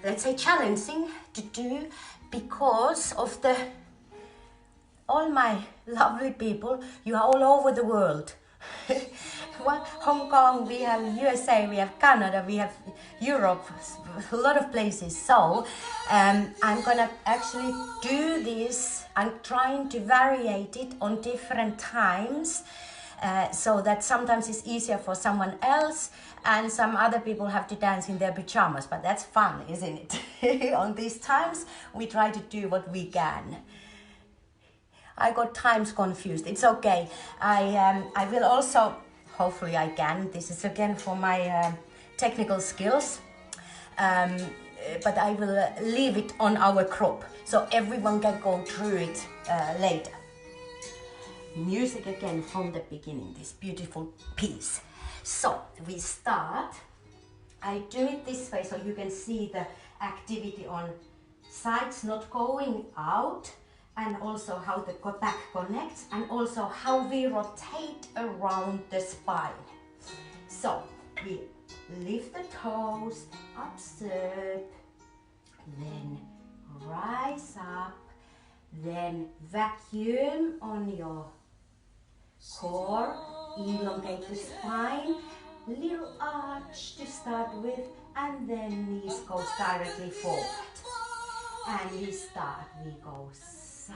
let's say, challenging to do because of all my lovely people. You are all over the world. Well, Hong Kong, we have USA, we have Canada, we have Europe, a lot of places. So I'm gonna actually do this. I'm trying to variate it on different times, so that sometimes it's easier for someone else and some other people have to dance in their pajamas, but that's fun, isn't it? On these times we try to do what we can. I got times confused. It's okay. I will also, hopefully I can. This is again for my technical skills. But I will leave it on our crop so everyone can go through it later. Music again from the beginning, this beautiful piece. So we start. I do it this way so you can see the activity on sides not going out, and also how the back connects, and also how we rotate around the spine. So we lift the toes, upstairs, then rise up, then vacuum on your core, elongate the spine, little arch to start with, and then knees goes directly forward. And we start, we go side.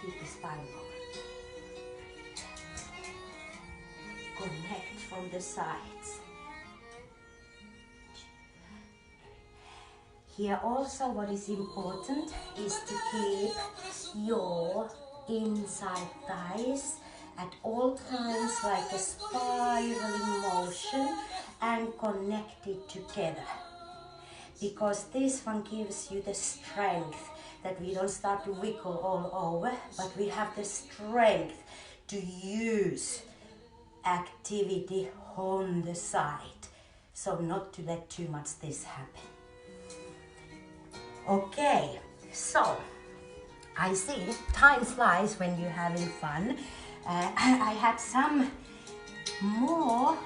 Keep the spine going. Connect from the sides. Here also what is important is to keep your inside thighs at all times like a spiraling motion and connected together. Because this one gives you the strength that we don't start to wiggle all over, but we have the strength to use activity on the side. So not to let too much this happen. Okay, so I see time flies when you're having fun. I had some more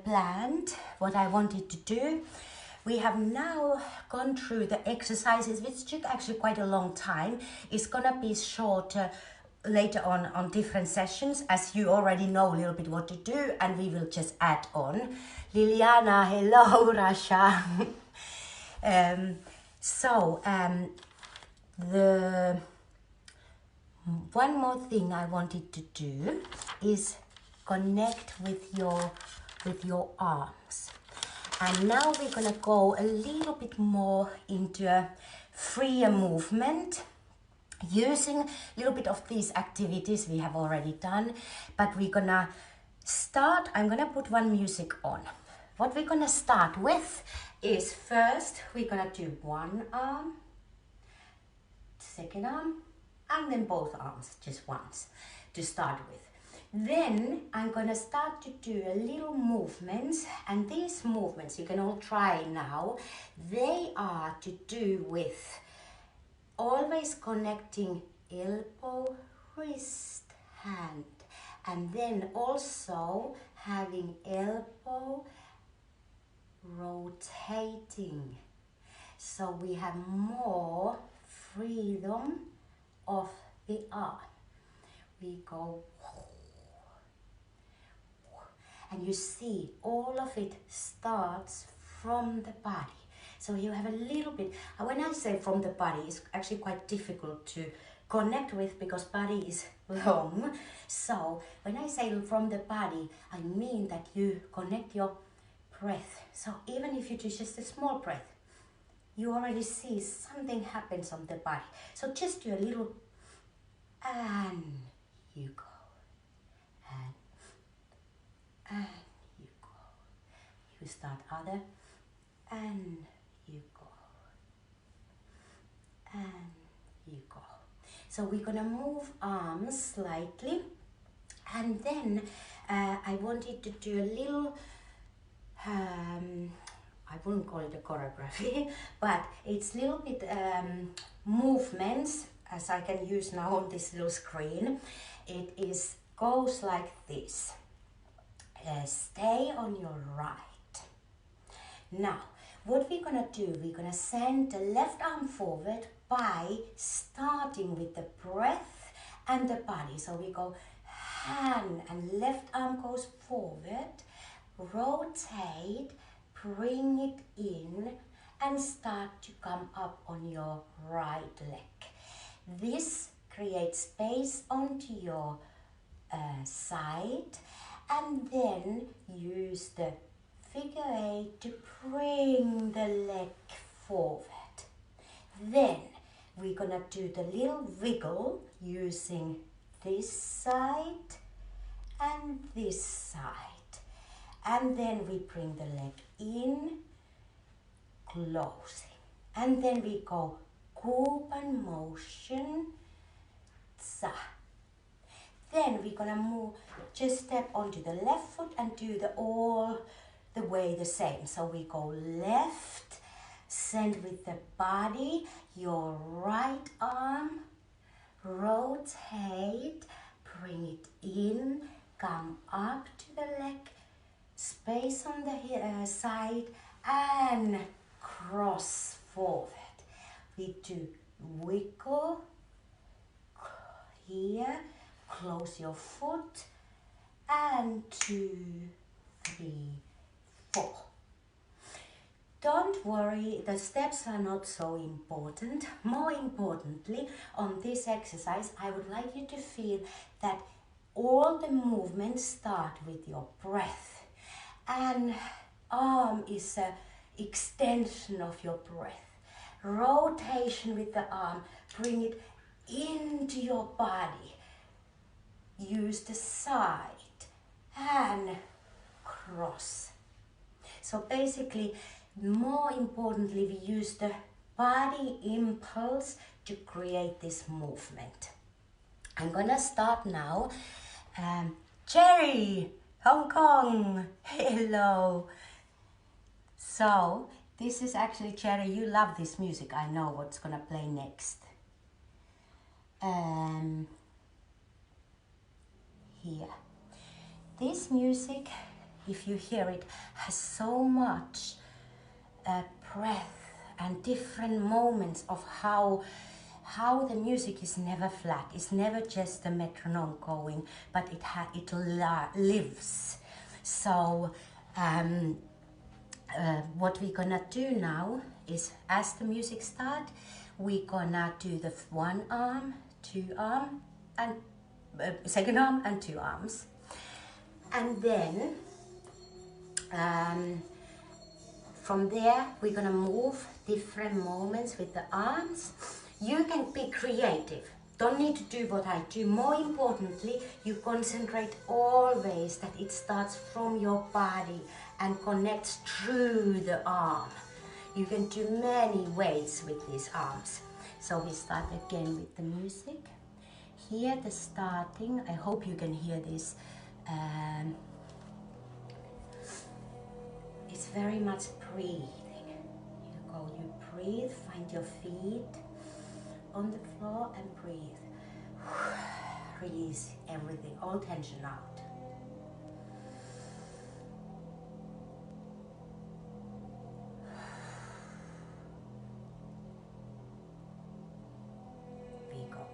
planned what I wanted to do. We have now gone through the exercises, which took actually quite a long time. It's gonna be shorter later on different sessions, as you already know a little bit what to do, and we will just add on. Liliana, hello, Rasha. The one more thing I wanted to do is connect with your arms. And now we're gonna go a little bit more into a freer movement, using a little bit of these activities we have already done, but we're gonna start. I'm gonna put one music on. What we're gonna start with is first we're gonna do one arm, second arm, and then both arms just once to start with. Then I'm gonna start to do a little movements, and these movements you can all try now. They are to do with always connecting elbow, wrist, hand, and then also having elbow rotating. So we have more freedom of the arm. We go, and you see all of it starts from the body. So you have a little bit, when I say from the body, it's actually quite difficult to connect with because body is long. So when I say from the body, I mean that you connect your breath. So even if you do just a small breath, you already see something happens on the body. So just do a little, and you go, and you go. We start other, and you go, and you go. So we're gonna move arms slightly, and then I wanted to do a little, I wouldn't call it a choreography, but it's a little bit movements, as I can use now on this little screen. It goes like this. Stay on your right. Now, what we're gonna do, we're gonna send the left arm forward by starting with the breath and the body. So we go hand and left arm goes forward, rotate, bring it in and start to come up on your right leg. This creates space onto your side, and then use the figure 8 to bring the leg forward. Then we're gonna do the little wiggle using this side and this side. And then we bring the leg in, closing. And then we go Kupan motion, za. Then we're gonna move, just step onto the left foot and do all the way the same. So we go left, send with the body, your right arm, rotate, bring it in, come up to the leg, space on the side, and cross forward. We do wiggle here, close your foot, and 2, 3, 4. Don't worry, the steps are not so important. More importantly, on this exercise, I would like you to feel that all the movements start with your breath, and arm is an extension of your breath. Rotation with the arm, bring it into your body. Use the side and cross. So basically, more importantly, we use the body impulse to create this movement. I'm gonna start now. Cherry, Hong Kong, hello. So this is actually Cherry, you love this music. I know what's gonna play next. Here. This music, if you hear it, has so much breath and different moments of how the music is never flat. It's never just a metronome going, but it lives. So what we're gonna do now is, as the music starts, we're gonna do the one arm, two arm, and second arm and two arms. And then from there, we're gonna move different moments with the arms. You can be creative. Don't need to do what I do. More importantly, you concentrate always that it starts from your body and connects through the arm. You can do many ways with these arms. So we start again with the music. Here the starting, I hope you can hear this. It's very much breathing. You breathe, find your feet on the floor and breathe. Release everything, all tension out. We go.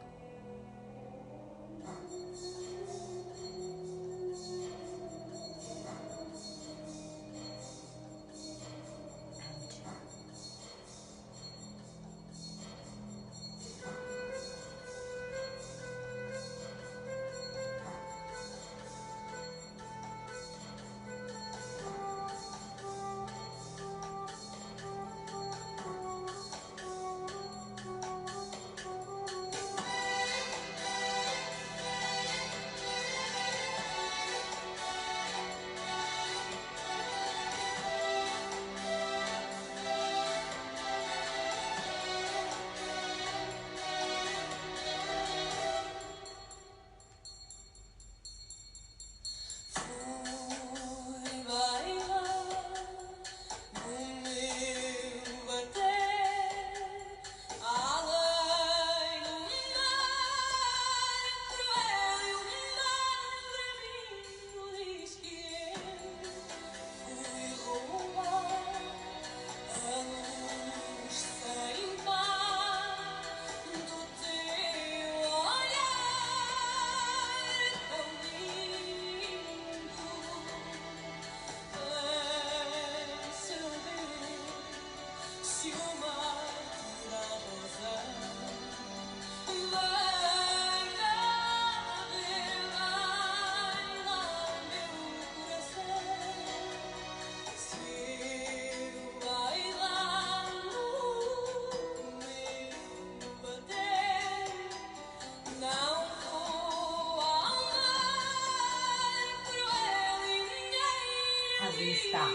have we start?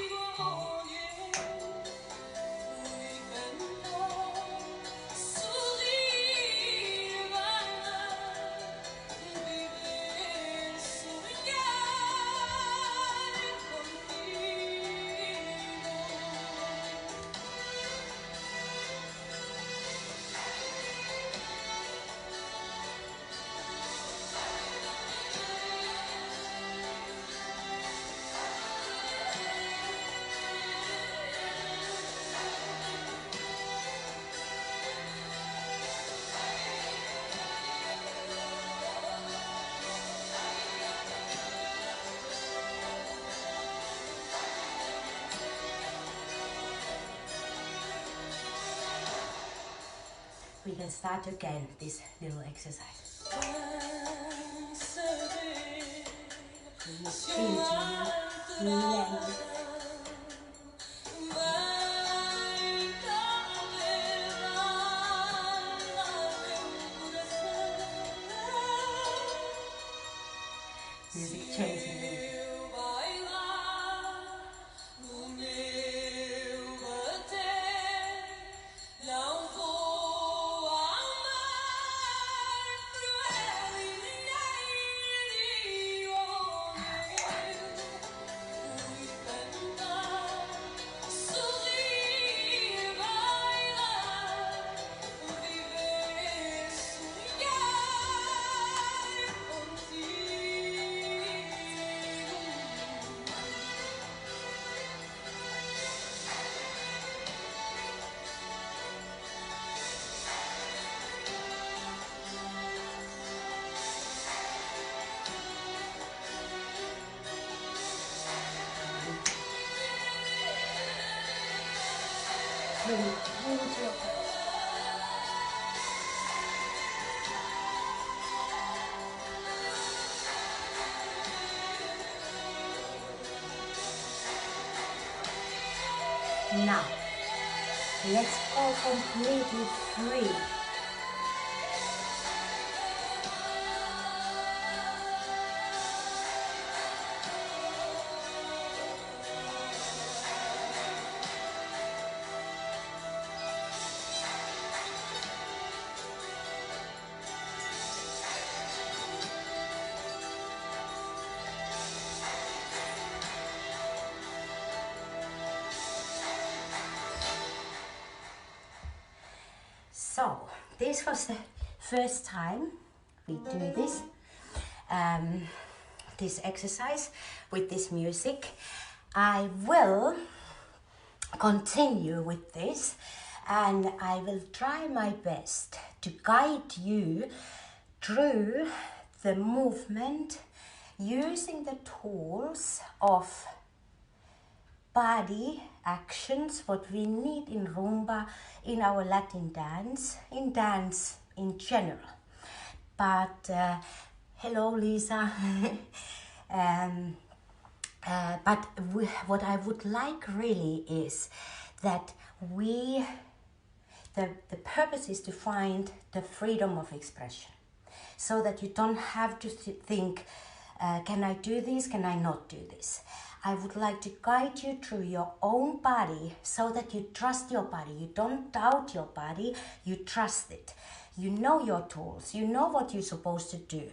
We can start again this little exercise. Music changing. Now, let's go completely free. So, this was the first time we do this exercise with this music. I will continue with this and I will try my best to guide you through the movement using the tools of body actions, what we need in rumba, in our Latin dance, in dance in general. But hello Lisa. What I would like really is that the purpose is to find the freedom of expression, so that you don't have to think, can I do this, can I not do this? I would like to guide you through your own body so that you trust your body. You don't doubt your body, you trust it. You know your tools, you know what you're supposed to do,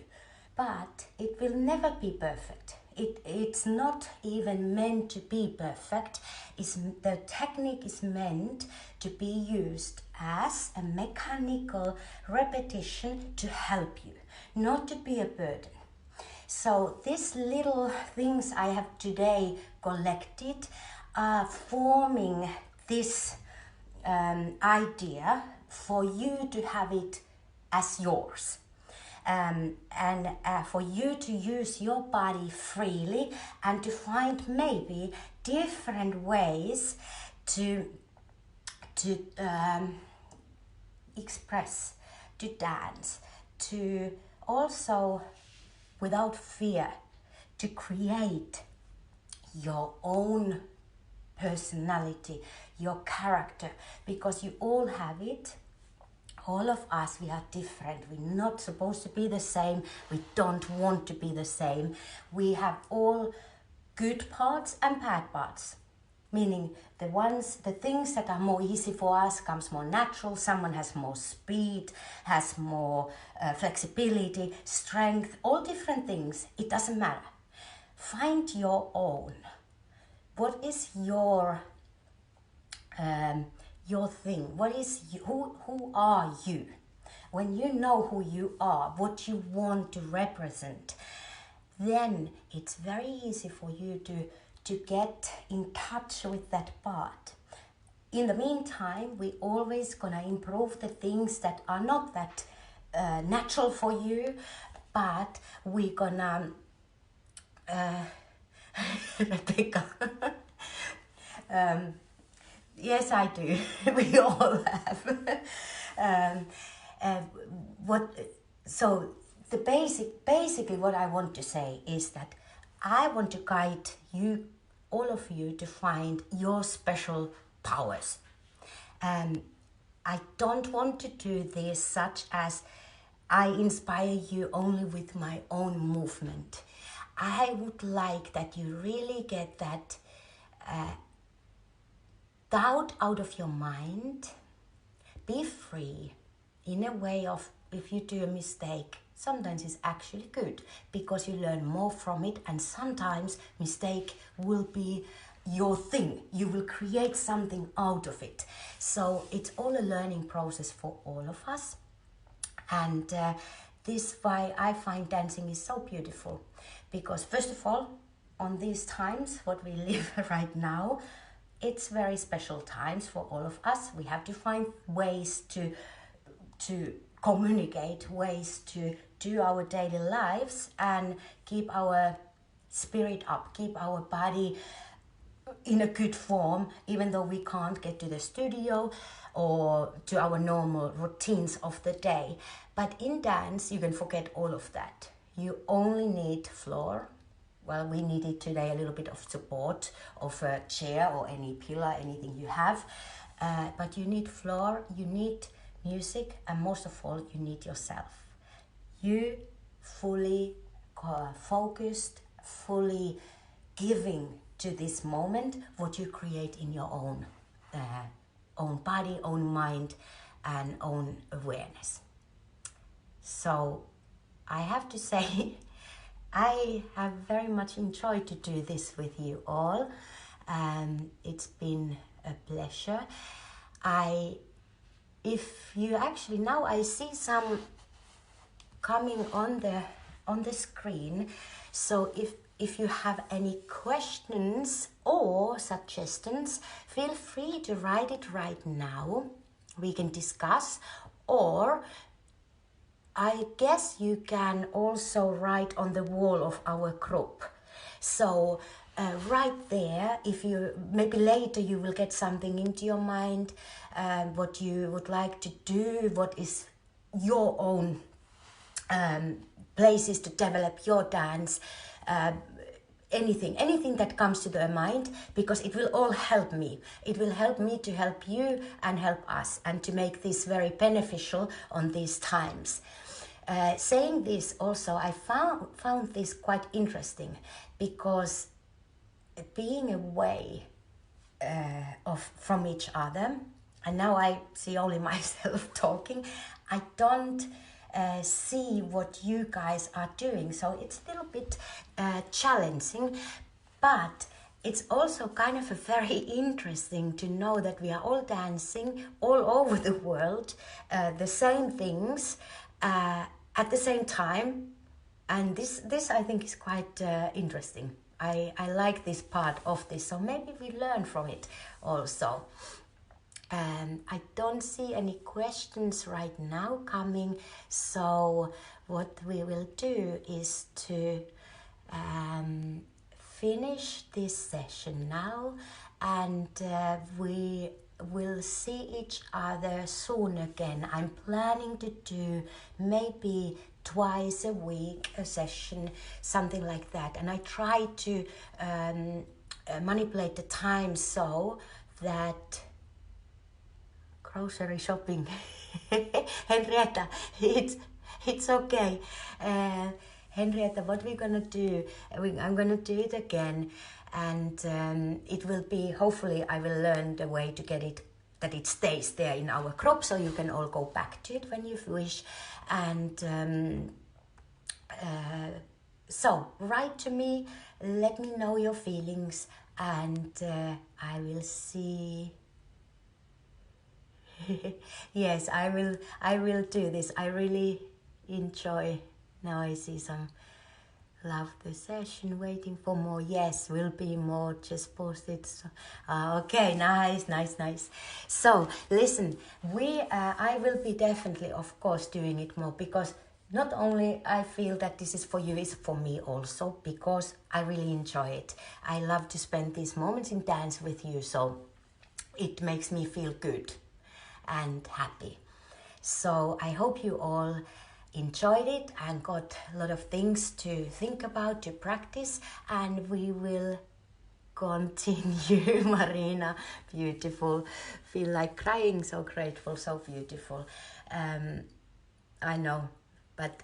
but it will never be perfect. It's not even meant to be perfect. The technique is meant to be used as a mechanical repetition to help you, not to be a burden. So these little things I have today collected are forming this idea for you to have it as yours. And for you to use your body freely and to find maybe different ways to express, to dance, to also, without fear, to create your own personality, your character, because you all have it. All of us, we are different. We're not supposed to be the same. We don't want to be the same. We have all good parts and bad parts. Meaning the things that are more easy for us comes more natural. Someone has more speed, has more flexibility, strength, all different things. It doesn't matter. Find your own. What is your thing? What is who are you? When you know who you are, what you want to represent, then it's very easy for you to get in touch with that part. In the meantime, we always gonna improve the things that are not that natural for you, but we gonna Rebecca. Yes, I do. We all have. Basically what I want to say is that I want to guide you, all of you, to find your special powers. I don't want to do this such as I inspire you only with my own movement. I would like that you really get that doubt out of your mind. Be free in a way of, if you do a mistake, sometimes it's actually good because you learn more from it, and sometimes mistake will be your thing. You will create something out of it. So it's all a learning process for all of us. And this why I find dancing is so beautiful. Because first of all, on these times, what we live right now, it's very special times for all of us. We have to find ways to communicate, ways to do our daily lives and keep our spirit up, keep our body in a good form, even though we can't get to the studio or to our normal routines of the day. But in dance, you can forget all of that. You only need floor. Well, we needed today a little bit of support of a chair or any pillar, anything you have. But you need floor, you need music, and most of all, you need yourself. You fully focused, fully giving to this moment what you create in your own body, own mind, and own awareness. So I have to say, I have very much enjoyed to do this with you all. It's been a pleasure. If you actually, now I see some coming on the screen. So if you have any questions or suggestions, feel free to write it right now. We can discuss, or I guess you can also write on the wall of our group. So right there, if you maybe later you will get something into your mind, what you would like to do, what is your own places to develop your dance, anything that comes to the mind, because it will all help me. It will help me to help you and help us, and to make this very beneficial on these times. Saying this also, I found this quite interesting, because being away from each other, and now I see only myself talking, I don't see what you guys are doing, so it's a little bit challenging, but it's also kind of a very interesting to know that we are all dancing all over the world, the same things at the same time, and this I think is quite interesting. I like this part of this, so maybe we learn from it also. I don't see any questions right now coming, so what we will do is to finish this session now, and we will see each other soon again. I'm planning to do maybe twice a week a session, something like that, and I try to manipulate the time so that grocery shopping Henrietta, it's okay. Henrietta, what we're gonna do, I'm gonna do it again, and it will be, hopefully I will learn the way to get it, that it stays there in our crop, so you can all go back to it when you wish. And so write to me, let me know your feelings, and I will see. Yes, I will do this. I really enjoy. Now I see some love the session, waiting for more. Yes, will be more, just post it. So, okay, nice. So listen, I will be definitely, of course, doing it more, because not only I feel that this is for you, it's for me also, because I really enjoy it. I love to spend these moments in dance with you, so it makes me feel good and happy. So I hope you all enjoyed it and got a lot of things to think about, to practice, and we will continue. Marina, beautiful. Feel like crying, so grateful, so beautiful. I know, but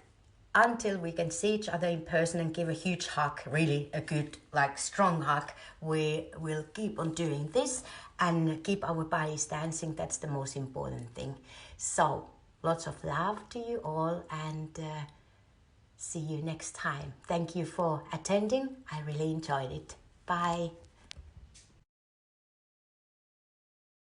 until we can see each other in person and give a huge hug, really a good, like strong hug, we will keep on doing this and keep our bodies dancing. That's the most important thing. So lots of love to you all, and see you next time. Thank you for attending. I really enjoyed it. Bye.